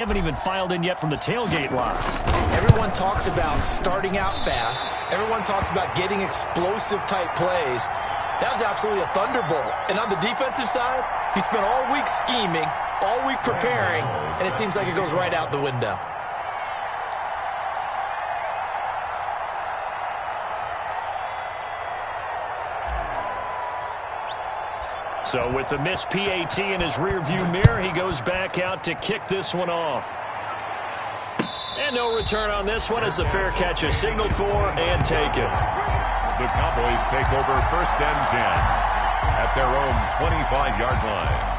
Haven't even filed in yet from the tailgate lots. Everyone talks about starting out fast. Everyone talks about getting explosive-type plays. That was absolutely a thunderbolt. And on the defensive side, he spent all week scheming, all week preparing, and it seems like it goes right out the window. So with the missed PAT in his rearview mirror, he goes back out to kick this one off. And no return on this one as the fair catch is signaled for and taken. The Cowboys take over 1st and 10 at their own 25-yard line.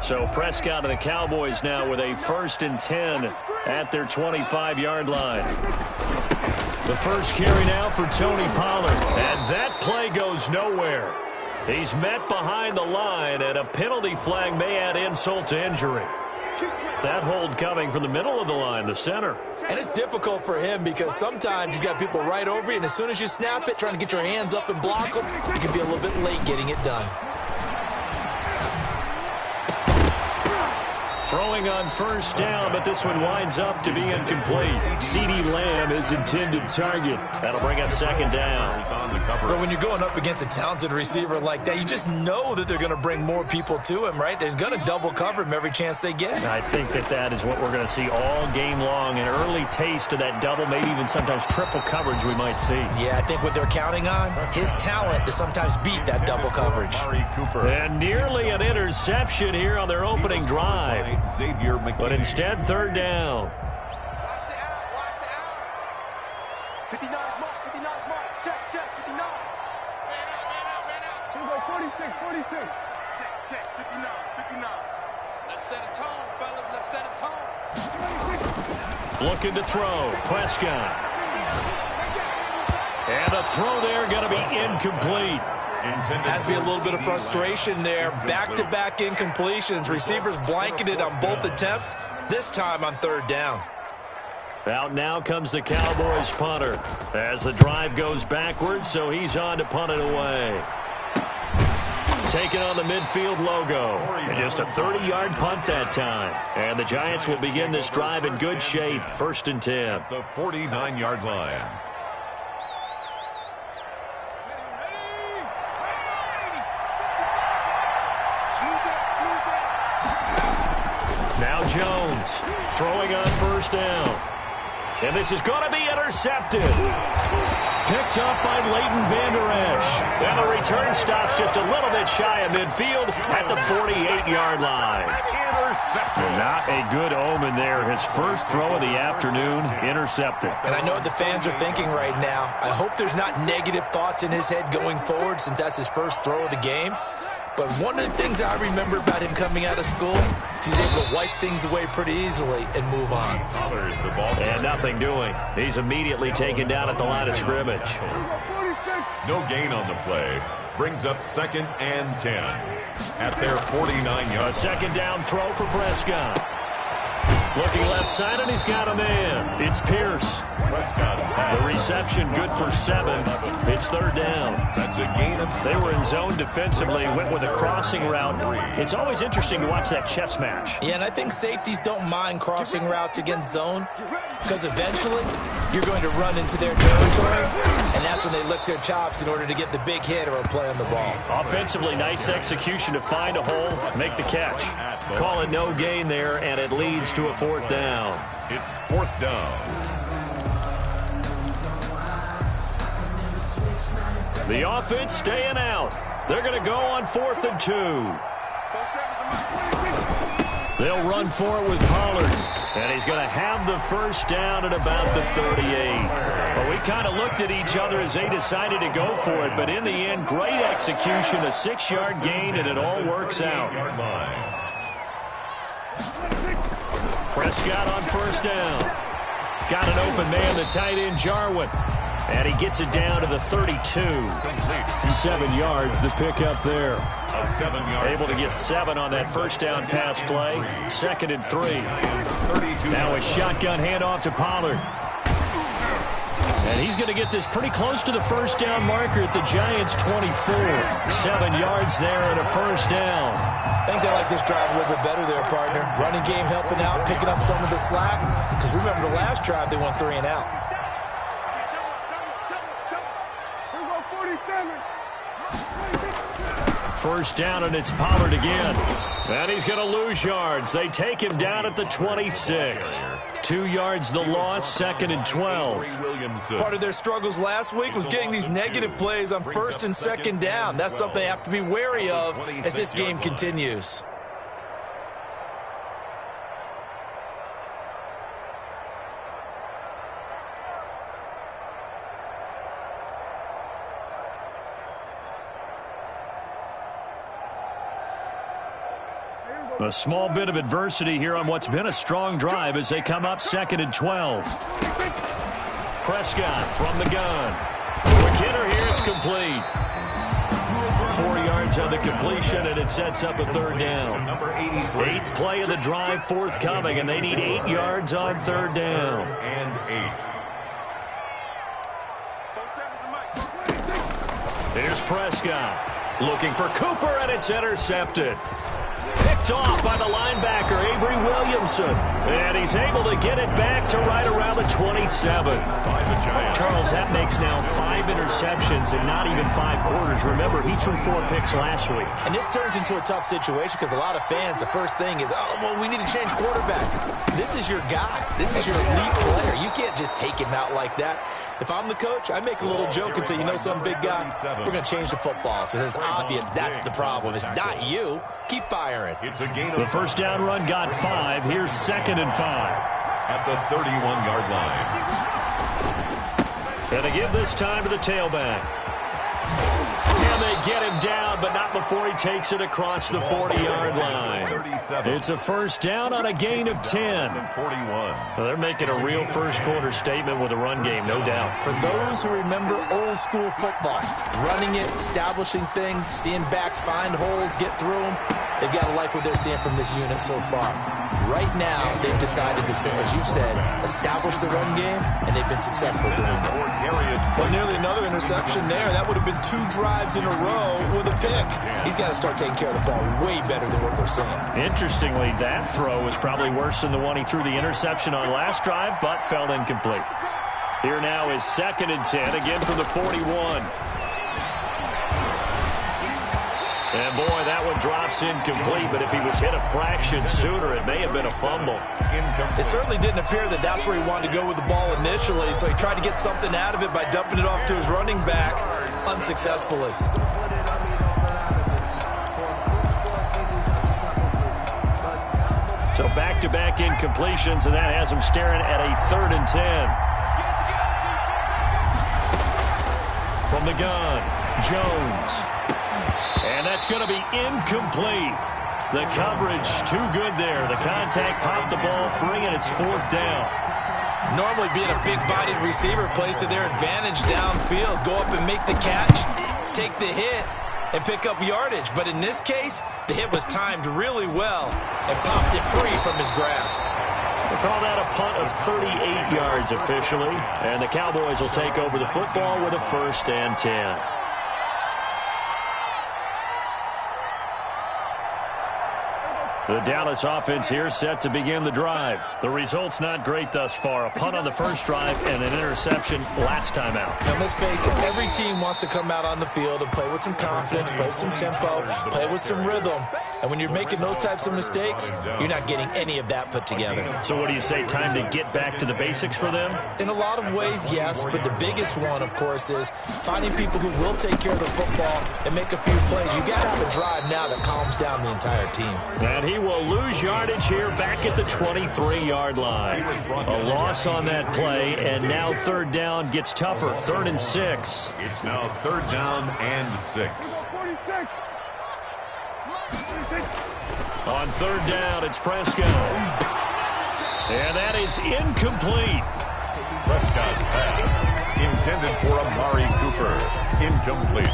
So Prescott and the Cowboys now with a 1st and 10 at their 25-yard line. The first carry now for Tony Pollard. And that play goes nowhere. He's met behind the line, and a penalty flag may add insult to injury. That hold coming from the middle of the line, the center. And it's difficult for him because sometimes you've got people right over you, and as soon as you snap it, trying to get your hands up and block them, you can be a little bit late getting it done. Throwing on 1st down, but this one winds up to be incomplete. CeeDee Lamb is intended target. That'll bring up 2nd down. But when you're going up against a talented receiver like that, you just know that they're going to bring more people to him, right? They're going to double cover him every chance they get. I think that is what we're going to see all game long. An early taste of that double, maybe even sometimes triple coverage we might see. Yeah, I think what they're counting on, his talent to sometimes beat that double coverage. And nearly an interception here on their opening drive. But instead, 3rd down. Watch the out. 59, mark, 59, mark. Check, 59. Man out. Here we go, 46. Check, 59. Let's set a tone, fellas. Let's set a tone. Looking to throw. Prescott. And the throw there going to be incomplete. Has to be a little bit of frustration there. Back-to-back incompletions. Receivers blanketed on both attempts, this time on 3rd down. Out now comes the Cowboys punter as the drive goes backwards, so he's on to punt it away. Taking on the midfield logo. And just a 30-yard punt that time. And the Giants will begin this drive in good shape. 1st and 10. The 49-yard line. Now Jones throwing on 1st down. And this is going to be intercepted. Picked up by Leighton Vander Esch. And the return stops just a little bit shy of midfield at the 48-yard line. Intercepted. Not a good omen there. His first throw of the afternoon, intercepted. And I know what the fans are thinking right now. I hope there's not negative thoughts in his head going forward since that's his first throw of the game. But one of the things I remember about him coming out of school, he's able to wipe things away pretty easily and move on. And nothing doing. He's immediately taken down at the line of scrimmage. No gain on the play. Brings up 2nd and 10 at their 49-yard. A 2nd down throw for Prescott. Looking left side, and he's got a man. It's Pierce. The reception good for 7. It's 3rd down. That's a gain of 7. They were in zone defensively, went with a crossing route. It's always interesting to watch that chess match. Yeah, and I think safeties don't mind crossing routes against zone because eventually you're going to run into their territory, and that's when they lick their chops in order to get the big hit or a play on the ball. Offensively, nice execution to find a hole, make the catch. Call it no gain there, and it leads to a 4th down. It's 4th down. The offense staying out. They're going to go on 4th and 2. They'll run for it with Pollard. And he's going to have the 1st down at about the 38. Well, we kind of looked at each other as they decided to go for it. But in the end, great execution, a 6-yard gain, and it all works out. Prescott on 1st down. Got an open man, the tight end, Jarwin. And he gets it down to the 32. 7 yards, the pickup there. A 7-yard. Able to get 7 on that 1st down pass play. 2nd and 3. Now a shotgun handoff to Pollard. And he's going to get this pretty close to the first down marker at the Giants' 24. 7 yards there and a first down. I think they like this drive a little bit better there, partner. Running game helping out, picking up some of the slack. Because remember, the last drive, they went 3 and out. First down, and it's Pollard again. And he's going to lose yards. They take him down at the 26. 2 yards the loss, 2nd and 12. Part of their struggles last week was getting these negative plays on 1st and 2nd down. That's something they have to be wary of as this game continues. A small bit of adversity here on what's been a strong drive as they come up 2nd and 12. Prescott from the gun. McKinnon here, it's complete. 4 yards on the completion, and it sets up a 3rd down. 8th play of the drive forthcoming, and they need 8 yards on 3rd down. And 8. Here's Prescott looking for Cooper, and it's intercepted. Picked off by the linebacker, Avery Williamson. And he's able to get it back to right around the 27. Charles, that makes now 5 interceptions in not even 5 quarters. Remember, he threw 4 picks last week. And this turns into a tough situation because a lot of fans, the first thing is, oh, well, we need to change quarterbacks. This is your guy. This is your elite player. You can't just take him out like that. If I'm the coach, I make a little joke and say, you know something, big guy? We're going to change the football. So it's obvious that's the problem. It's not you. Keep firing. The first down run got 5. Here's 2nd and 5. At the 31-yard line. And they give this time to the tailback. And they get him down, but not before he takes it across the 40-yard line. It's a first down on a gain of 10. Well, they're making a real first-quarter statement with a run game, no doubt. For those who remember old-school football, running it, establishing things, seeing backs find holes, get through them, they've got to like what they're seeing from this unit so far. Right now, they've decided to, as you said, establish the run game, and they've been successful doing it. Well, nearly another interception there. That would have been 2 drives in a row with a pick. He's got to start taking care of the ball way better than what we're seeing. Interestingly, that throw was probably worse than the one he threw the interception on last drive, but fell incomplete. Here now is 2nd and 10, again from the 41. And, boy, that one drops incomplete, but if he was hit a fraction sooner, it may have been a fumble. It certainly didn't appear that that's where he wanted to go with the ball initially, so he tried to get something out of it by dumping it off to his running back unsuccessfully. So back-to-back incompletions, and that has him staring at a 3rd and 10. From the gun, Jones. And that's going to be incomplete. The coverage too good there. The contact popped the ball free, and it's 4th down. Normally being a big-bodied receiver plays to their advantage downfield. Go up and make the catch, take the hit, and pick up yardage. But in this case, the hit was timed really well and popped it free from his grasp. We'll call that a punt of 38 yards officially. And the Cowboys will take over the football with a 1st and 10. The Dallas offense here set to begin the drive. The result's not great thus far. A punt on the first drive and an interception last time out. Now, let's face it, every team wants to come out on the field and play with some confidence, play with some tempo, play with some rhythm. And when you're making those types of mistakes, you're not getting any of that put together. So what do you say, time to get back to the basics for them? In a lot of ways, yes, but the biggest one, of course, is finding people who will take care of the football and make a few plays. You got to have a drive now that calms down the entire team. And he will lose yardage here back at the 23-yard line. A loss on that play, and now 3rd down gets tougher. 3rd and 6. It's now 3rd down and 6. On 3rd down, it's Prescott. And that is incomplete. Prescott's pass intended for Amari Cooper. Incomplete.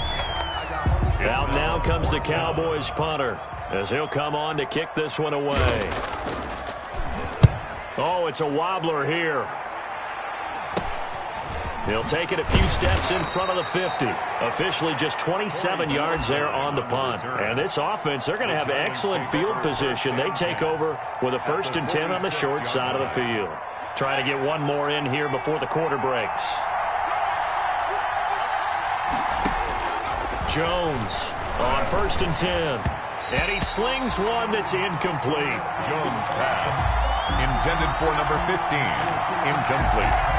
Out now comes the Cowboys punter, as he'll come on to kick this one away. Oh, it's a wobbler here. He'll take it a few steps in front of the 50. Officially just 27 yards there on the punt. And this offense, they're going to have excellent field position. They take over with a 1st and 10 on the short side of the field. Trying to get one more in here before the quarter breaks. Jones on 1st and 10. And he slings one that's incomplete. Jones' pass intended for number 15. Incomplete.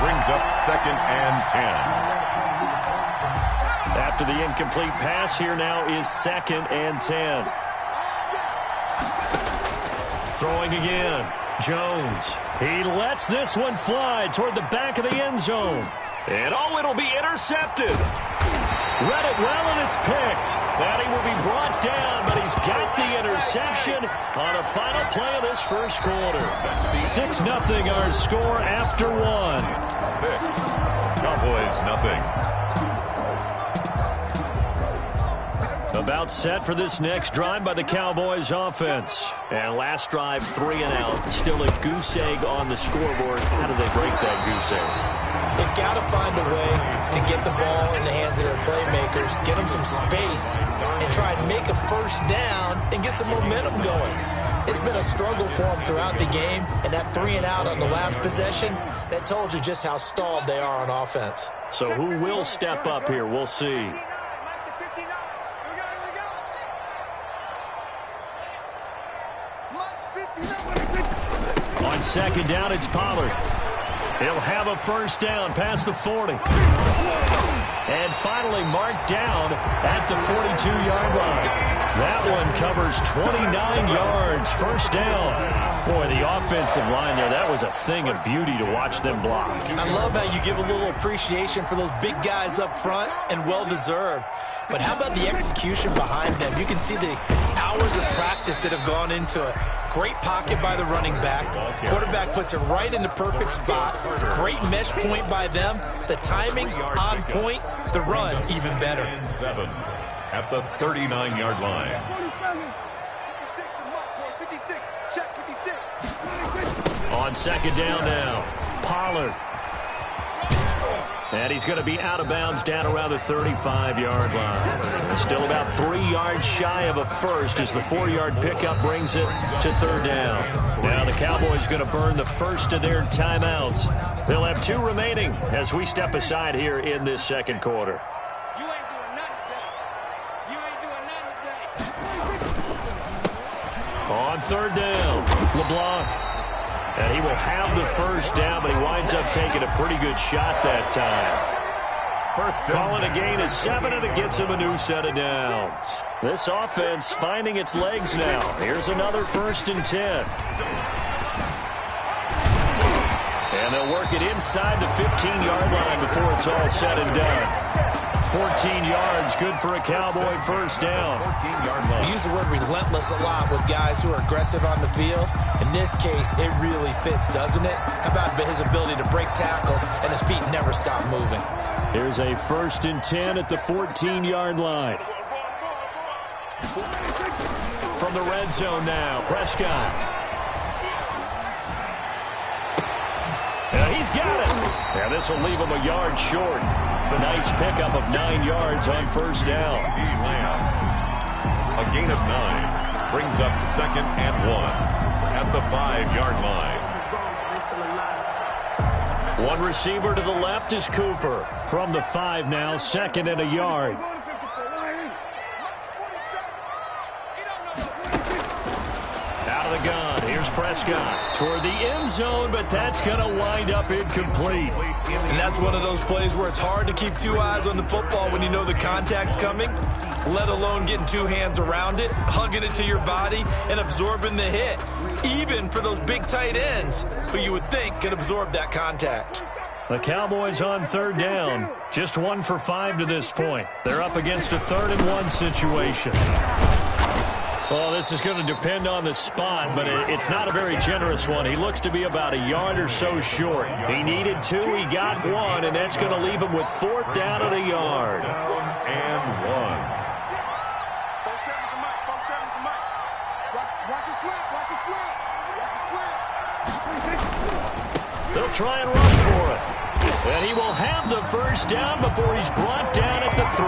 Brings up 2nd and 10. After the incomplete pass, here now is 2nd and 10. Throwing again. Jones. He lets this one fly toward the back of the end zone. And oh, it'll be intercepted. Read it well, and it's picked. And he will be brought down, but he's got the interception on a final play of this first quarter. 6-0 our score after 1. 6. Cowboys nothing. About set for this next drive by the Cowboys offense. And last drive, 3 and out. Still a goose egg on the scoreboard. How do they break that goose egg? They've got to find a way to get the ball in the hands of their playmakers, get them some space, and try and make a first down and get some momentum going. It's been a struggle for them throughout the game, and that 3 and out on the last possession, that told you just how stalled they are on offense. So who will step up here? We'll see. On 2nd down, it's Pollard. He'll have a first down past the 40. And finally marked down at the 42-yard line. That one covers 29 yards. First down. Boy, the offensive line there, that was a thing of beauty to watch them block. I love how you give a little appreciation for those big guys up front, and well-deserved. But how about the execution behind them? You can see the hours of practice that have gone into it. Great pocket by the running back. Quarterback puts it right in the perfect spot. Great mesh point by them. The timing on point. The run even better. 7 at the 39-yard line. On 2nd down now, Pollard. And he's going to be out of bounds down around the 35-yard line. Still about 3 yards shy of a first as the 4-yard pickup brings it to 3rd down. Now the Cowboys going to burn the first of their timeouts. They'll have 2 remaining as we step aside here in this second quarter. On 3rd down, LeBlanc. And he will have the first down, but he winds up taking a pretty good shot that time. Calling a gain of 7, and it gets him a new set of downs. This offense finding its legs now. Here's another 1st and 10. And they'll work it inside the 15-yard line before it's all said and done. 14 yards, good for a Cowboy first down. 14-yard line. We use the word relentless a lot with guys who are aggressive on the field. In this case, it really fits, doesn't it? How about his ability to break tackles and his feet never stop moving? Here's a 1st and 10 at the 14-yard line. From the red zone now, Prescott. And he's got it. And this will leave him a yard short. A nice pickup of 9 yards on first down. A gain of 9 brings up 2nd and 1 at the 5-yard line. One receiver to the left is Cooper. From the 5 now, 2nd and a yard. Out of the gun, here's Prescott toward the end zone, but that's going to wind up incomplete. And that's one of those plays where it's hard to keep 2 eyes on the football when you know the contact's coming, let alone getting 2 hands around it, hugging it to your body, and absorbing the hit. Even for those big tight ends who you would think could absorb that contact. The Cowboys on 3rd down, just 1 for 5 to this point. They're up against a 3rd and 1 situation. Well, this is going to depend on the spot, but it's not a very generous one. He looks to be about a yard or so short. He needed 2, he got 1, and that's going to leave him with 4th down and a yard. And 1. Watch it slap, watch it slap, watch it slap. They'll try and run for it. And he will have the first down before he's brought down at the 3.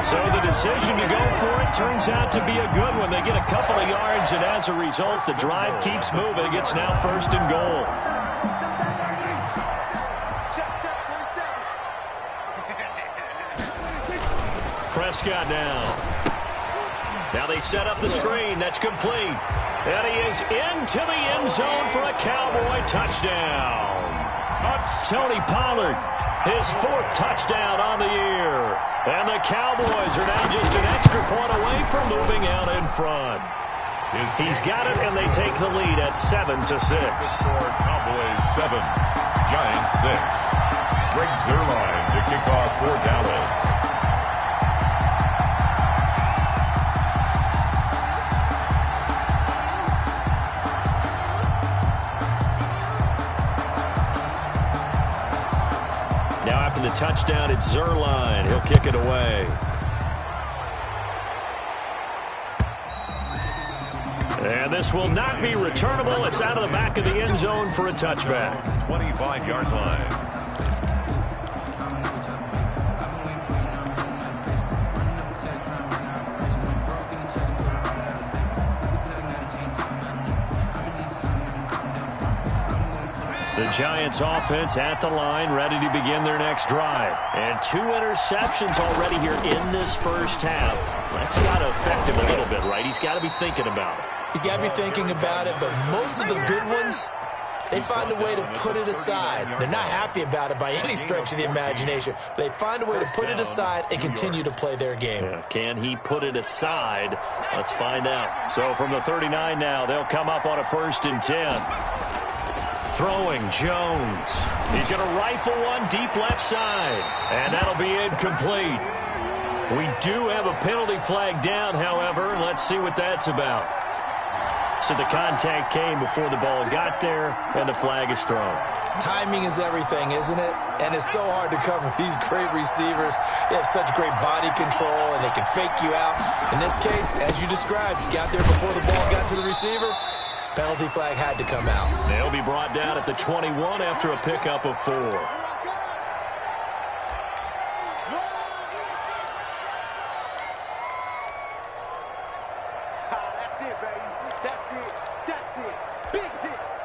So the decision to go for it turns out to be a good one. They get a couple of yards, and as a result, the drive keeps moving. It's now 1st and goal. Prescott now. Now they set up the screen. That's complete. And he is into the end zone for a Cowboy touchdown. Tony Pollard, his 4th touchdown on the year. And the Cowboys are now just an extra point away from moving out in front. He's got it, and they take the lead at 7-6. Cowboys 7, Giants 6. Greg Zuerlein to kick off for Dallas. Now after the touchdown, it's Zuerlein. He'll kick it away. And this will not be returnable. It's out of the back of the end zone for a touchback. 25-yard line. The Giants offense at the line, ready to begin their next drive. And 2 interceptions already here in this first half. That's got to affect him a little bit, right? He's got to be thinking about it. He's got to be thinking about it, but most of the good ones, they find a way to put it aside. They're not happy about it by any stretch of the imagination. They find a way to put it aside and continue to play their game. Yeah, can he put it aside? Let's find out. So from the 39 now, they'll come up on a 1st and 10. Throwing, Jones. He's going to rifle one deep left side. And that'll be incomplete. We do have a penalty flag down, however. Let's see what that's about. So the contact came before the ball got there, and the flag is thrown. Timing is everything, isn't it? And it's so hard to cover these great receivers. They have such great body control, and they can fake you out. In this case, as you described, you got there before the ball got to the receiver. Penalty flag had to come out. They'll be brought down at the 21 after a pickup of 4.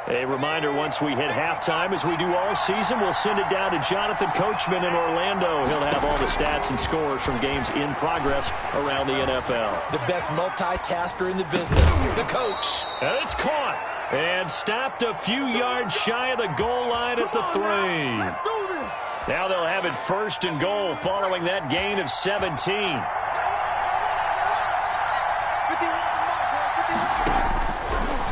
A reminder, once we hit halftime, as we do all season, we'll send it down to Jonathan Coachman in Orlando. He'll have all the stats and scores from games in progress around the NFL. The best multitasker in the business, the coach. And it's caught and stopped a few yards shy of the goal line at the 3. Now they'll have it 1st and goal following that gain of 17.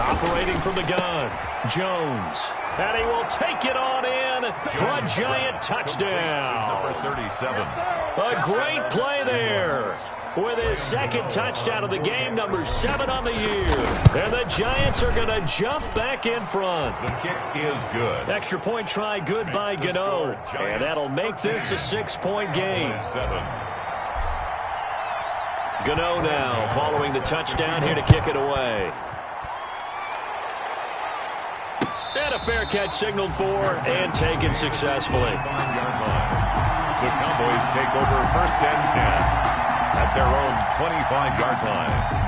Operating from the gun, Jones. And he will take it on in for a Giant touchdown. Number 37. A great play there. With his 2nd touchdown of the game, number 7 on the year. And the Giants are going to jump back in front. The kick is good. Extra point try good by Gano. And that'll make this a 6-point game. 7. Gano now following the touchdown here to kick it away. And a fair catch signaled for and taken successfully. The Cowboys take over 1st and 10 at their own 25-yard line.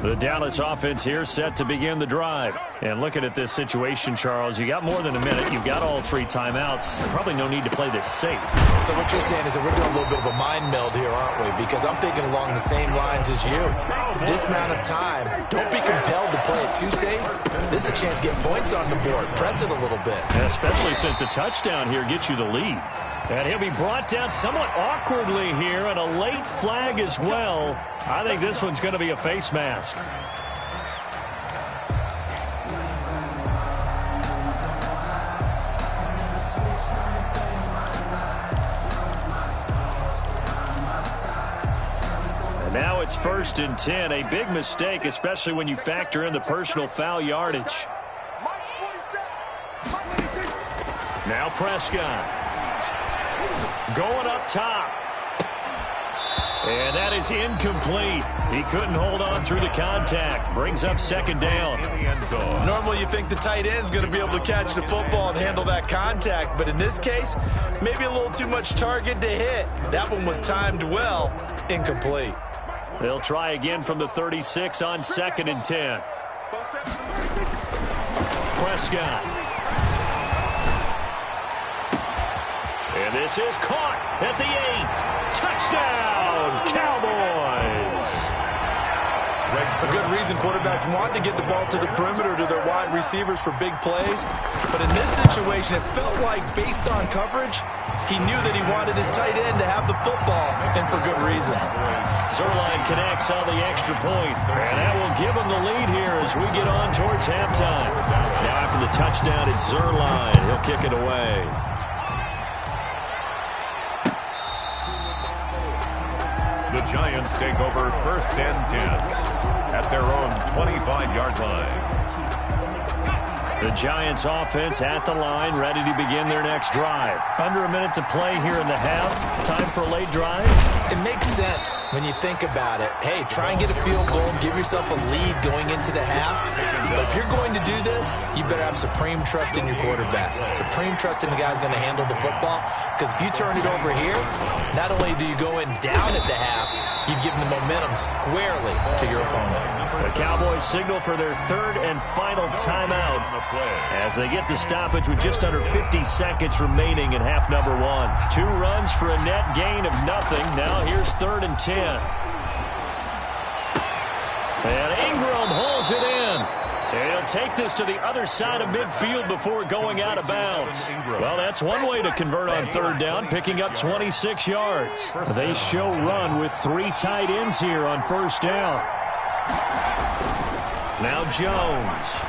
The Dallas offense here set to begin the drive. And looking at this situation, Charles, you got more than a minute. You've got all 3 timeouts. Probably no need to play this safe. So what you're saying is that we're doing a little bit of a mind meld here, aren't we? Because I'm thinking along the same lines as you. This amount of time, don't be compelled to play it too safe. This is a chance to get points on the board. Press it a little bit. And especially since a touchdown here gets you the lead. And he'll be brought down somewhat awkwardly here, and a late flag as well. I think this one's going to be a face mask. And now it's 1st and 10. A big mistake, especially when you factor in the personal foul yardage. Now Prescott. Going up top. And that is incomplete. He couldn't hold on through the contact. Brings up second down. Normally you think the tight end's going to be able to catch the football and handle that contact, but in this case, maybe a little too much target to hit. That one was timed well. Incomplete. They'll try again from the 36 on 2nd and 10. Prescott. And this is caught at the 8. Touchdown, Cowboys. A good reason quarterbacks want to get the ball to the perimeter to their wide receivers for big plays. But in this situation, it felt like based on coverage, he knew that he wanted his tight end to have the football, and for good reason. Zerline connects on the extra point, and that will give him the lead here as we get on towards halftime. Now after the touchdown, it's Zerline. He'll kick it away. The Giants take over 1st and 10 at their own 25-yard line. The Giants offense at the line, ready to begin their next drive. Under a minute to play here in the half. Time for a late drive. It makes sense when you think about it. Hey, try and get a field goal, give yourself a lead going into the half. But if you're going to do this, you better have supreme trust in your quarterback. Supreme trust in the guy's going to handle the football. Because if you turn it over here, not only do you go in down at the half, you've given the momentum squarely to your opponent. The Cowboys signal for their 3rd and final timeout as they get the stoppage with just under 50 seconds remaining in half number 1. 2 runs for a net gain of nothing. Now here's 3rd and 10. And Ingram hauls it in. And he'll take this to the other side of midfield before going out of bounds. Well, that's one way to convert on 3rd down, picking up 26 yards. They show run with 3 tight ends here on 1st down. Now Jones.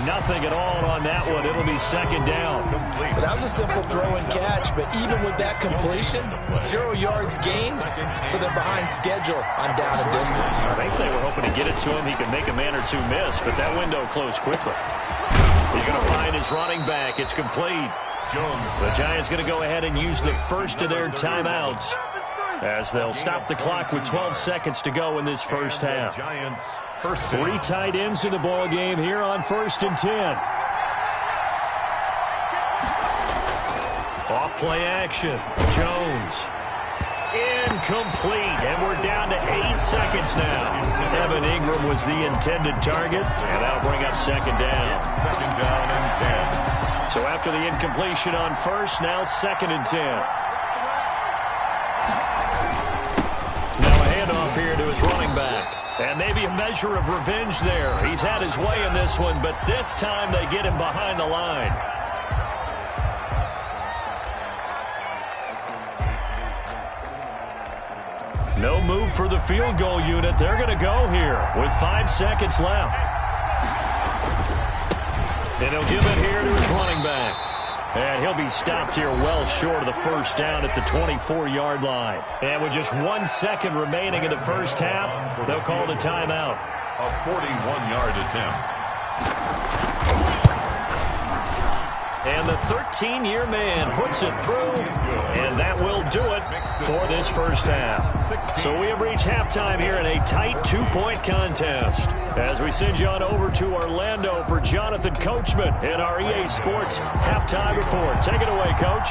Nothing at all on that one. It'll be 2nd down. That was a simple throw and catch, but even with that completion, 0 yards gained, so they're behind schedule on down and distance. I think they were hoping to get it to him. He could make a man or 2 miss, but that window closed quickly. He's going to find his running back. It's complete. The Giants going to go ahead and use the first of their timeouts as they'll stop the clock with 12 seconds to go in this first half. 3 tight ends in the ball game here on 1st and 10. Off play action. Jones. Incomplete. And we're down to 8 seconds now. Evan Ingram was the intended target. And that'll bring up 2nd down. 2nd down and 10. So after the incompletion on 1st, now 2nd and 10. Now a handoff here to his running back. And maybe a measure of revenge there. He's had his way in this one, but this time they get him behind the line. No move for the field goal unit. They're going to go here with 5 seconds left. And he'll give it here to his running back. And he'll be stopped here well short of the 1st down at the 24-yard line. And with just 1 second remaining in the first half, they'll call the timeout. A 41-yard attempt. And the 13-year man puts it through, and that will do it for this first half. So we have reached halftime here in a tight 2-point contest. As we send you on over to Orlando for Jonathan Coachman in our EA Sports Halftime Report. Take it away, Coach.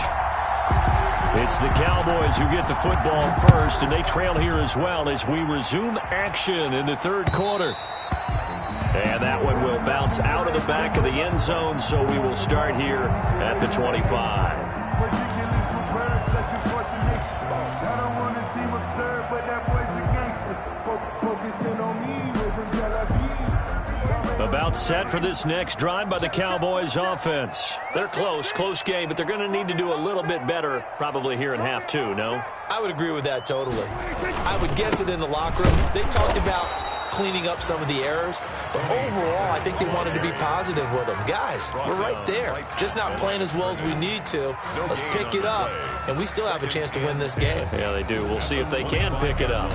It's the Cowboys who get the football first, and they trail here as well as we resume action in the 3rd quarter. And that one will bounce out of the back of the end zone, so we will start here at the 25. About set for this next drive by the Cowboys offense. They're close game, but they're going to need to do a little bit better probably here in half 2, no? I would agree with that totally. I would guess it in the locker room. They talked about cleaning up some of the errors, but overall, I think they wanted to be positive with them. Guys, we're right there. Just not playing as well as we need to. Let's pick it up, and we still have a chance to win this game. Yeah, they do. We'll see if they can pick it up.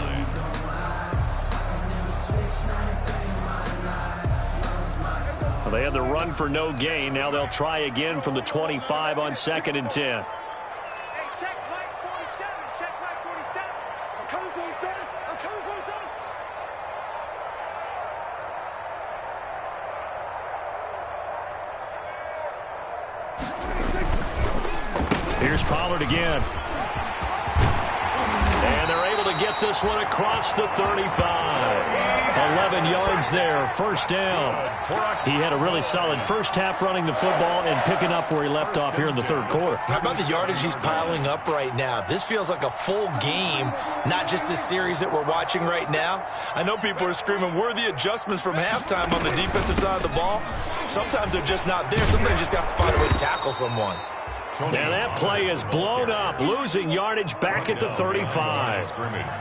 Well, they had the run for no gain. Now they'll try again from the 25 on 2nd and 10. Hey, check Mike 47. Check Mike 47. I'm coming for you, son. I'm coming for you, son. Here's Pollard again. And they're able to get this one across the 35. 11 yards there, first down. He had a really solid first half running the football and picking up where he left off here in the third quarter. How about the yardage he's piling up right now? This feels like a full game, not just this series that we're watching right now. I know people are screaming, where are the adjustments from halftime on the defensive side of the ball? Sometimes they're just not there. Sometimes you just have to find a way to tackle someone. And that play is blown up, losing yardage back at the 35.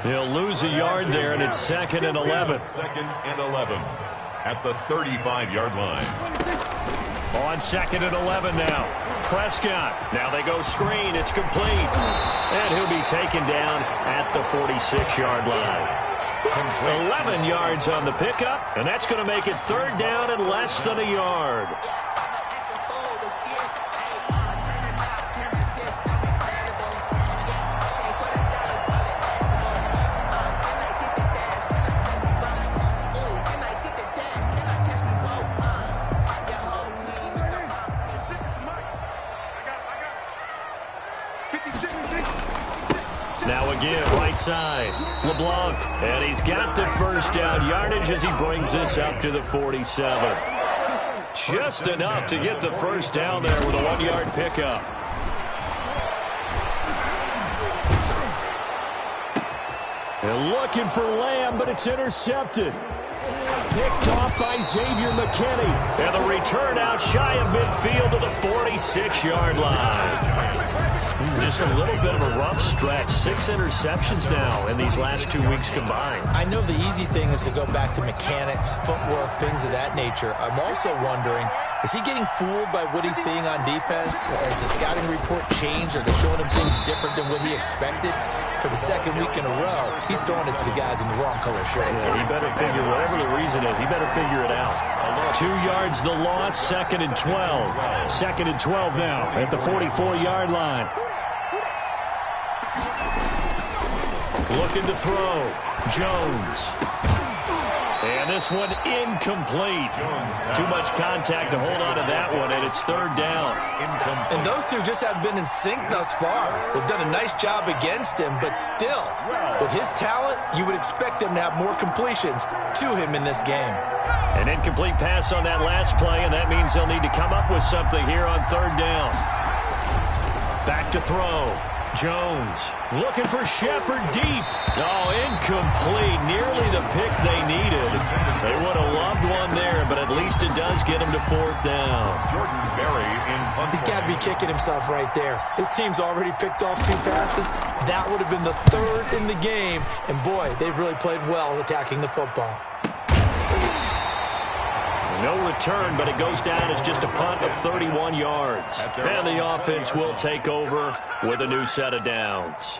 He'll lose a yard there, and it's 2nd and 11. 2nd and 11 at the 35-yard line. On 2nd and 11 now. Prescott. Now they go screen. It's complete. And he'll be taken down at the 46-yard line. 11 yards on the pickup, and that's going to make it 3rd down and less than a yard. Now again, right side, LeBlanc, and he's got the first down yardage as he brings this up to the 47. Just enough to get the first down there with a 1-yard pickup. They're looking for Lamb, but it's intercepted. Picked off by Xavier McKinney. And the return out shy of midfield to the 46-yard line. Just a little bit of a rough stretch. 6 interceptions now in these last 2 weeks combined. I know the easy thing is to go back to mechanics, footwork, things of that nature. I'm also wondering, is he getting fooled by what he's seeing on defense? Has the scouting report changed? Are they showing him things different than what he expected? For the 2nd week in a row, he's throwing it to the guys in the wrong color shirts. Yeah, he better figure, whatever the reason is, he better figure it out. 2 yards the loss, 2nd and 12. 2nd and 12 now at the 44-yard line. Looking to throw. Jones. And this one incomplete. Too much contact to hold on to that one, and it's 3rd down. And those two just haven't been in sync thus far. They've done a nice job against him, but still, with his talent, you would expect them to have more completions to him in this game. An incomplete pass on that last play, and that means they'll need to come up with something here on 3rd down. Back to throw. Jones looking for Shepard deep. Oh, incomplete. Nearly the pick they needed. They would have loved one there, but at least it does get them to 4th down. Jordan Berry in punt. He's got to be kicking himself right there. His team's already picked off 2 passes. That would have been the 3rd in the game. And, boy, they've really played well attacking the football. No return, but it goes down as just a punt of 31 yards. And the offense will take over with a new set of downs.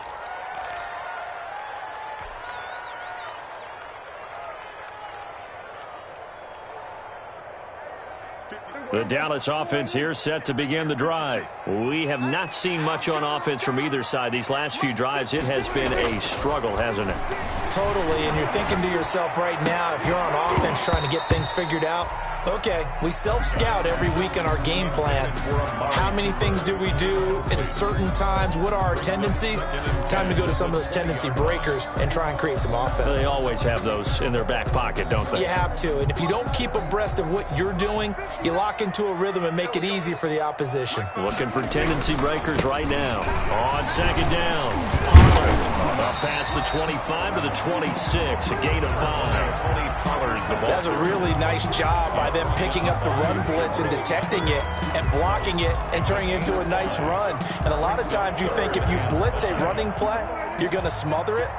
The Dallas offense here set to begin the drive. We have not seen much on offense from either side. These last few drives, it has been a struggle, hasn't it? Totally, and you're thinking to yourself right now, if you're on offense trying to get things figured out, okay, we self-scout every week in our game plan. How many things do we do at certain times? What are our tendencies? Time to go to some of those tendency breakers and try and create some offense. They always have those in their back pocket, don't they? You have to, and if you don't keep abreast of what you're doing, you lock into a rhythm and make it easy for the opposition. Looking for tendency breakers right now. On 2nd down. Pollard up past the 25 to the 26, a gain of 5. Tony Pollard, the ball. That's a really nice job by them picking up the run blitz and detecting it and blocking it and turning it into a nice run. And a lot of times you think if you blitz a running play, you're going to smother it.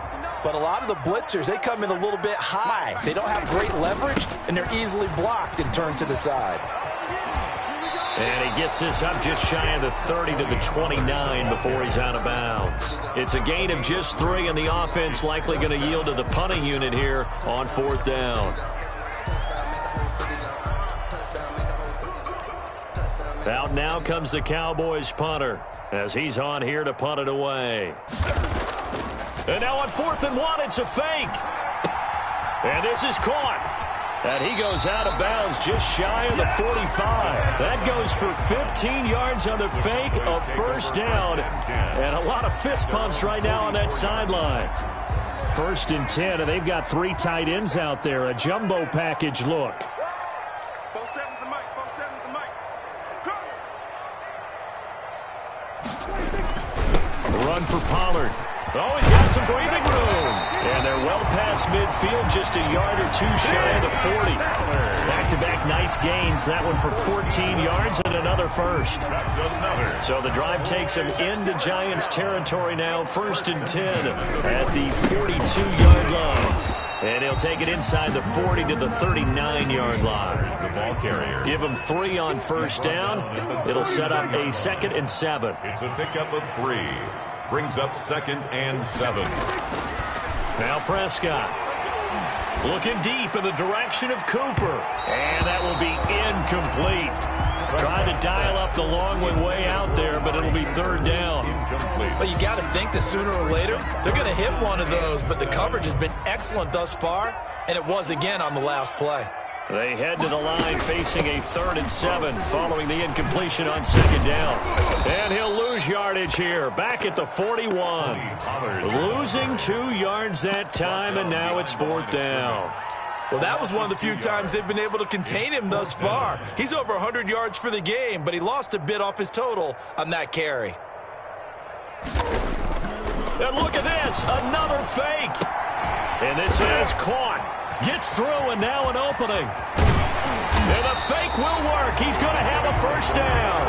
But a lot of the blitzers, they come in a little bit high. They don't have great leverage, and they're easily blocked and turned to the side. And he gets this up just shy of the 30 to the 29 before he's out of bounds. It's a gain of just 3, and the offense likely going to yield to the punting unit here on 4th down. Out now comes the Cowboys punter as he's on here to punt it away. And now on 4th and 1, it's a fake. And this is caught. And he goes out of bounds just shy of the 45. That goes for 15 yards on the fake, a first down. And a lot of fist pumps right now on that sideline. 1st and 10, and they've got 3 tight ends out there. A jumbo package look. 4-7's the mic. 4-7's the mic. Run for Pollard. Oh, he's got some breathing room. And they're well past midfield, just a yard or 2 shy of the 40. Back-to-back nice gains. That one for 14 yards and another first. So the drive takes him into Giants territory now. 1st and 10 at the 42-yard line. And he'll take it inside the 40 to the 39-yard line. The ball carrier. Give him 3 on 1st down. It'll set up a 2nd and 7. It's a pickup of 3. Brings up 2nd and 7. Now Prescott looking deep in the direction of Cooper. And that will be incomplete. Trying to dial up the long way out there, but it'll be 3rd down. But you got to think that sooner or later, they're going to hit one of those. But the coverage has been excellent thus far, and it was again on the last play. They head to the line facing a 3rd and 7 following the incompletion on 2nd down. And he'll lose yardage here. Back at the 41. Losing 2 yards that time, and now it's 4th down. Well, that was one of the few times they've been able to contain him thus far. He's over 100 yards for the game, but he lost a bit off his total on that carry. And look at this, another fake. And this is caught. Gets through, and now an opening. And the fake will work. He's going to have a 1st down.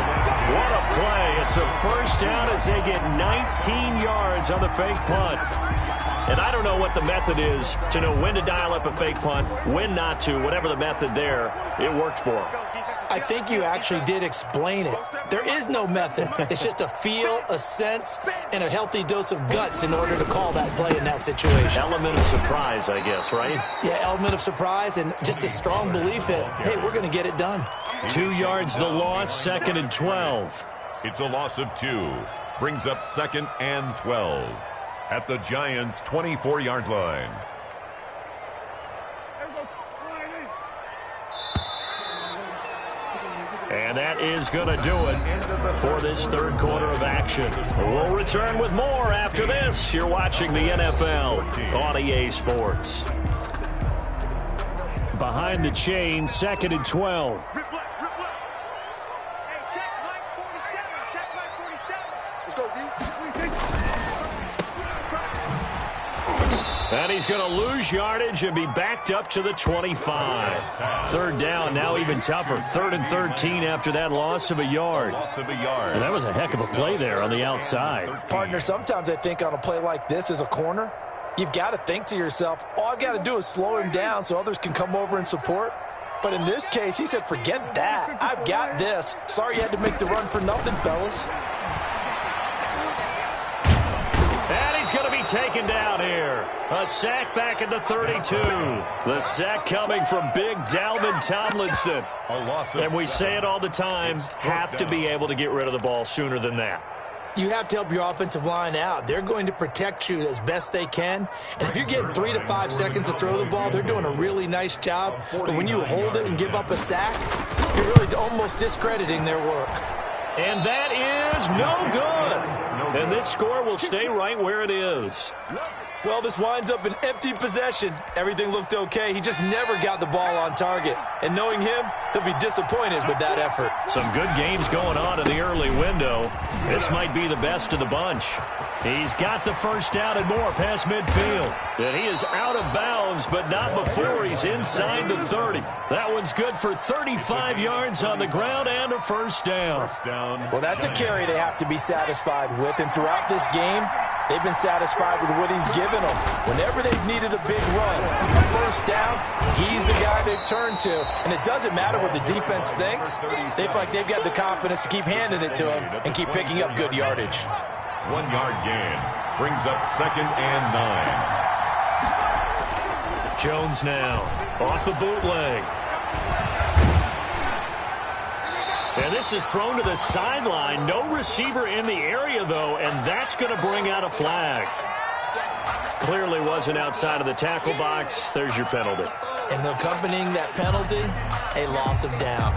What a play. It's a 1st down as they get 19 yards on the fake punt. And I don't know what the method is to know when to dial up a fake punt, when not to, whatever the method there, it worked for him. I think you actually did explain it. There is no method. It's just a feel, a sense, and a healthy dose of guts in order to call that play in that situation. Element of surprise, I guess, right? Yeah, element of surprise and just a strong belief that, hey, we're going to get it done. 2 yards the loss, 2nd and 12. It's a loss of 2. Brings up 2nd and 12. At the Giants' 24-yard line. And that is going to do it for this 3rd quarter of action. We'll return with more after this. You're watching the NFL on EA Sports. Behind the chain, 2nd and 12. Hey, check Mike 47. Check Mike 47. Let's go, D. And he's going to lose yardage and be backed up to the 25. 3rd down, now even tougher. 3rd and 13 after that loss of a yard. And that was a heck of a play there on the outside. Partner, sometimes I think on a play like this as a corner, you've got to think to yourself, all I've got to do is slow him down so others can come over and support. But in this case, he said, forget that. I've got this. Sorry you had to make the run for nothing, fellas. And he's going to be taken down here. A sack back at the 32. The sack coming from big Dalvin Tomlinson. And we say it all the time, have to be able to get rid of the ball sooner than that. You have to help your offensive line out. They're going to protect you as best they can. And if you're getting 3 to 5 seconds to throw the ball, they're doing a really nice job. But when you hold it and give up a sack, you're really almost discrediting their work. And that is no good. And this score will stay right where it is. Well, this winds up an empty possession. Everything looked okay. He just never got the ball on target. And knowing him, he'll be disappointed with that effort. Some good games going on in the early window. This might be the best of the bunch. He's got the 1st down and more past midfield. And he is out of bounds, but not before he's inside the 30. That one's good for 35 yards on the ground and a 1st down. Well, that's a carry they have to be satisfied with. And throughout this game, they've been satisfied with what he's given them. Whenever they've needed a big run, a 1st down, he's the guy they've turned to. And it doesn't matter what the defense thinks. They feel like they've got the confidence to keep handing it to him and keep picking up good yardage. 1 yard gain. Brings up 2nd and 9. Jones now off the bootleg. And this is thrown to the sideline. No receiver in the area, though, and that's going to bring out a flag. Clearly wasn't outside of the tackle box. There's your penalty. And accompanying that penalty, a loss of down.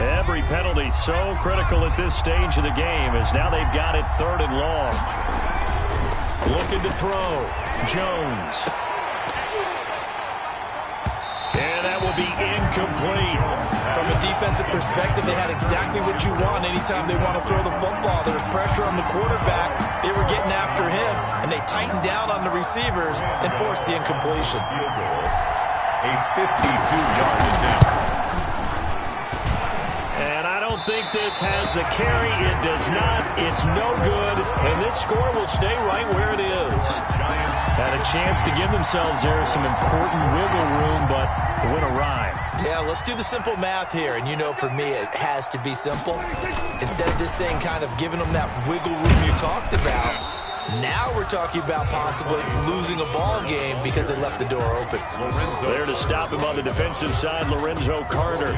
Every penalty so critical at this stage of the game as now they've got it 3rd and long. Looking to throw. Jones. And that will be incomplete. From a defensive perspective, they had exactly what you want anytime they want to throw the football. There was pressure on the quarterback. They were getting after him, and they tightened down on the receivers and forced the incompletion. A 52-yard down. And I don't think this has the carry. It does not. It's no good. And this score will stay right where it is. Giants had a chance to give themselves there some important wiggle room, but it went awry. Yeah, let's do the simple math here. And you know, for me, it has to be simple. Instead of this thing kind of giving them that wiggle room you talked about, now we're talking about possibly losing a ball game because they left the door open. There to stop him on the defensive side, Lorenzo Carter.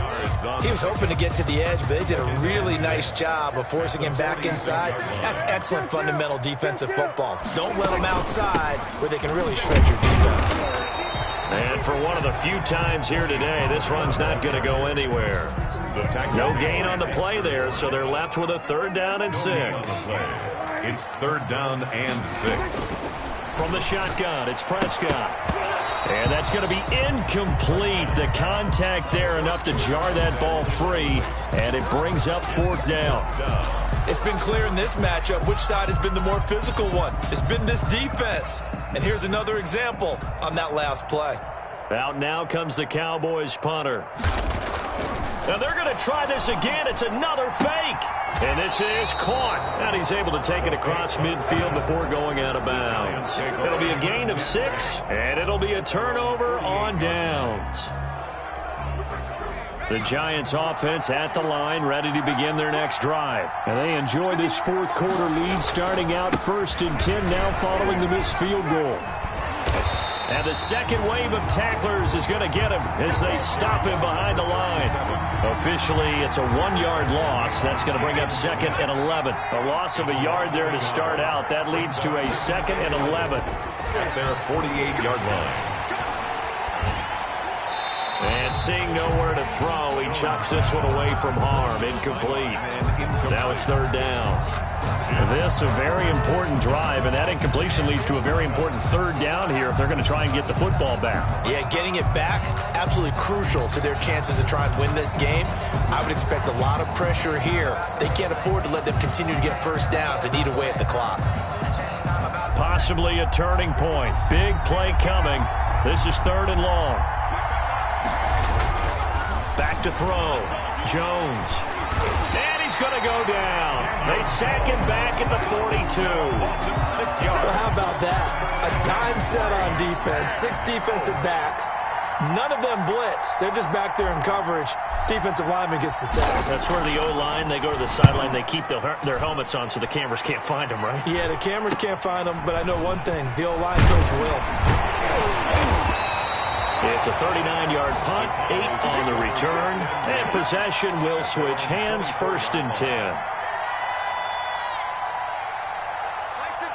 He was hoping to get to the edge, but they did a really nice job of forcing him back inside. That's excellent fundamental defensive football. Don't let them outside where they can really shred your defense. And for one of the few times here today, this run's not going to go anywhere. No gain on the play there, so they're left with a 3rd down and 6. It's 3rd down and 6. From the shotgun, it's Prescott. And that's going to be incomplete. The contact there enough to jar that ball free, and it brings up 4th down. It's been clear in this matchup which side has been the more physical one. It's been this defense. And here's another example on that last play. Out now comes the Cowboys punter. Now they're going to try this again. It's another fake. And this is caught. And he's able to take it across midfield before going out of bounds. It'll be a gain of 6, and it'll be a turnover on downs. The Giants offense at the line, ready to begin their next drive. And they enjoy this 4th quarter lead, starting out 1st and 10 now following the missed field goal. And the second wave of tacklers is going to get him as they stop him behind the line. Officially, it's a 1-yard loss. That's going to bring up 2nd and 11. A loss of a yard there to start out. That leads to a 2nd and 11. At their 48-yard line. And seeing nowhere to throw, he chucks this one away from harm. Incomplete. Now it's 3rd down. This a very important drive, and that incompletion leads to a very important 3rd down here if they're going to try and get the football back. Yeah, getting it back, absolutely crucial to their chances to try and win this game. I would expect a lot of pressure here. They can't afford to let them continue to get 1st downs and eat away at the clock. Possibly a turning point. Big play coming. This is 3rd and long. Back to throw. Jones. And he's going to go down. They sack him back at the 42. Well, how about that? A dime set on defense, 6 defensive backs. None of them blitz. They're just back there in coverage. Defensive lineman gets the sack. That's where the O-line, they go to the sideline, they keep their helmets on so the cameras can't find them, right? Yeah, the cameras can't find them, but I know one thing. The O-line coach will. It's a 39-yard punt, 8 on the return, and possession will switch hands, 1st and 10.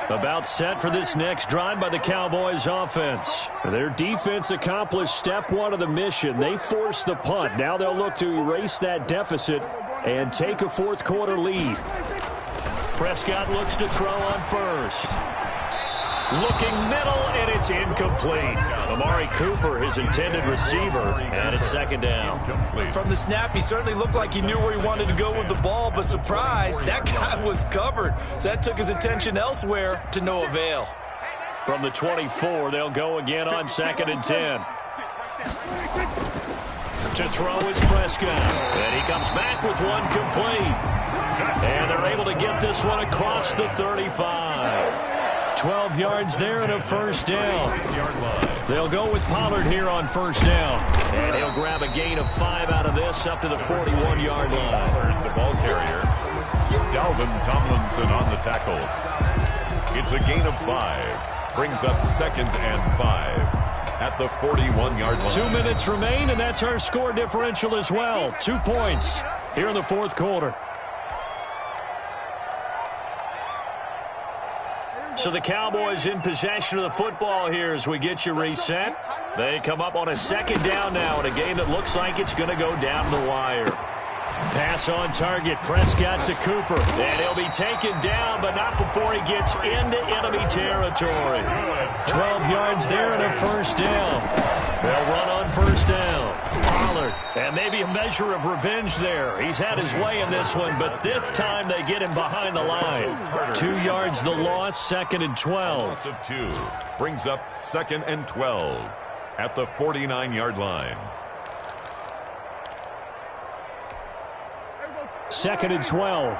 About set for this next drive by the Cowboys offense. Their defense accomplished step 1 of the mission. They forced the punt. Now they'll look to erase that deficit and take a 4th quarter lead. Prescott looks to throw on 1st. Looking middle, and it's incomplete. Amari Cooper, his intended receiver, and it's 2nd down. From the snap, he certainly looked like he knew where he wanted to go with the ball, but surprise, that guy was covered. So that took his attention elsewhere to no avail. From the 24, they'll go again on 2nd and 10. To throw is Prescott, and he comes back with one complete. And they're able to get this one across the 35. 12 yards there and a 1st down. They'll go with Pollard here on 1st down. And he'll grab a gain of 5 out of this up to the 41-yard line. The ball carrier, Dalvin Tomlinson on the tackle. It's a gain of 5. Brings up 2nd and 5 at the 41-yard line. 2 minutes remain, and that's our score differential as well. 2 points here in the fourth quarter. So the Cowboys in possession of the football here as we get you reset. They come up on a 2nd down now in a game that looks like it's going to go down the wire. Pass on target, Prescott to Cooper. And he'll be taken down, but not before he gets into enemy territory. 12 yards there and a 1st down. They'll run on 1st down. Pollard, and maybe a measure of revenge there. He's had his way in this one, but this time they get him behind the line. 2 yards the loss, 2nd and 12. Loss of 2 brings up 2nd and 12 at the 49-yard line. 2nd and 12.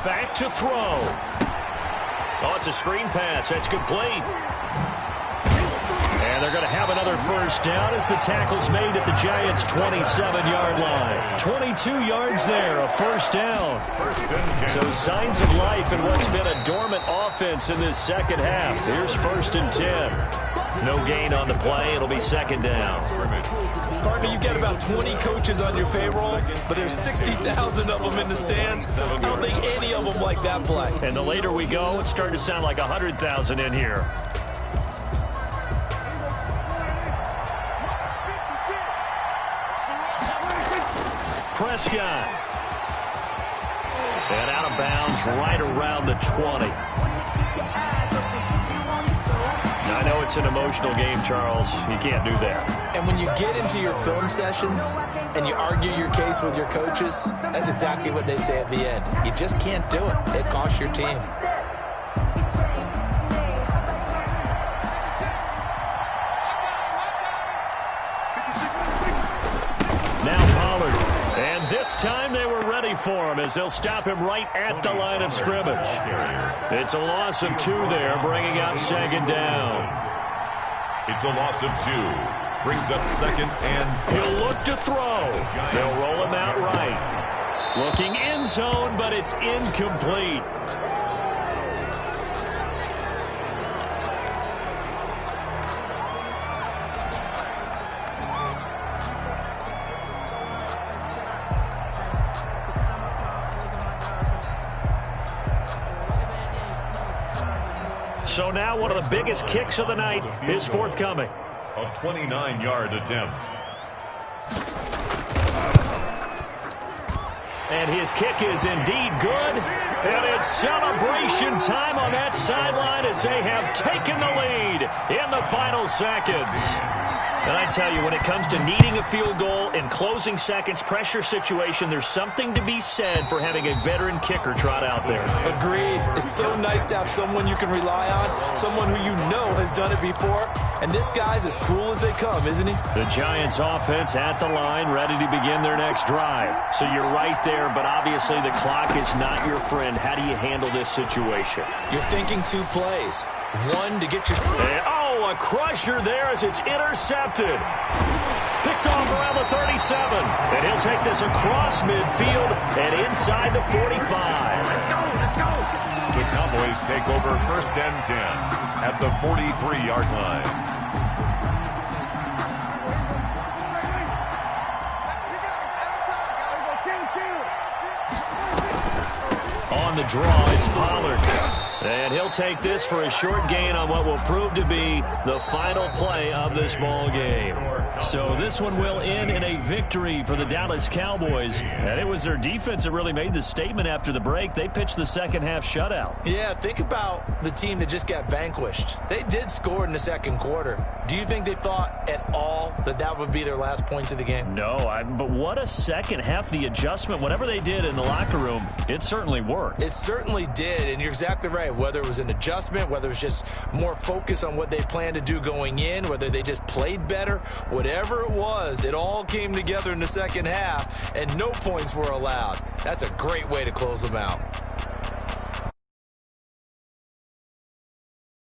Back to throw. Oh, it's a screen pass. That's complete. And they're going to have another 1st down as the tackle's made at the Giants' 27-yard line. 22 yards there, a 1st down. So signs of life in what's been a dormant offense in this second half. Here's 1st and 10. No gain on the play. It'll be 2nd down. Partner, you've got about 20 coaches on your payroll, but there's 60,000 of them in the stands. I don't think any of them like that play. And the later we go, it's starting to sound like 100,000 in here. Prescott. And out of bounds right around the 20. I know it's an emotional game, Charles. You can't do that. And when you get into your film sessions and you argue your case with your coaches, that's exactly what they say at the end. You just can't do it. It costs your team. Now Pollard. And this time they were ready for him as they'll stop him right at the line of scrimmage. It's a loss of 2 there, bringing up 2nd down. It's a loss of 2. Brings up 2nd and 12. He'll look to throw. They'll roll him out right. Looking end zone, but it's incomplete. So now one of the biggest kicks of the night is forthcoming. A 29-yard attempt. And his kick is indeed good. And it's celebration time on that sideline as they have taken the lead in the final seconds. And I tell you, when it comes to needing a field goal in closing seconds, pressure situation, there's something to be said for having a veteran kicker trot out there. Agreed. It's so nice to have someone you can rely on, someone who you know has done it before. And this guy's as cool as they come, isn't he? The Giants offense at the line, ready to begin their next drive. So you're right there, but obviously the clock is not your friend. How do you handle this situation? You're thinking 2 plays. One to get your... A crusher there as it's intercepted. Picked off around the 37. And he'll take this across midfield and inside the 45. Let's go. The Cowboys take over 1st and 10 at the 43-yard line. On the draw, it's Pollard. And he'll take this for a short gain on what will prove to be the final play of this ball game. So this one will end in a victory for the Dallas Cowboys. And it was their defense that really made the statement after the break. They pitched the second half shutout. Yeah, think about the team that just got vanquished. They did score in the second quarter. Do you think they thought at all that that would be their last points of the game? No, but what a second half. The adjustment, whatever they did in the locker room, it certainly worked. It certainly did, and you're exactly right. Whether it was an adjustment, whether it was just more focus on what they planned to do going in, whether they just played better, whatever it was, it all came together in the second half, and no points were allowed. That's a great way to close them out.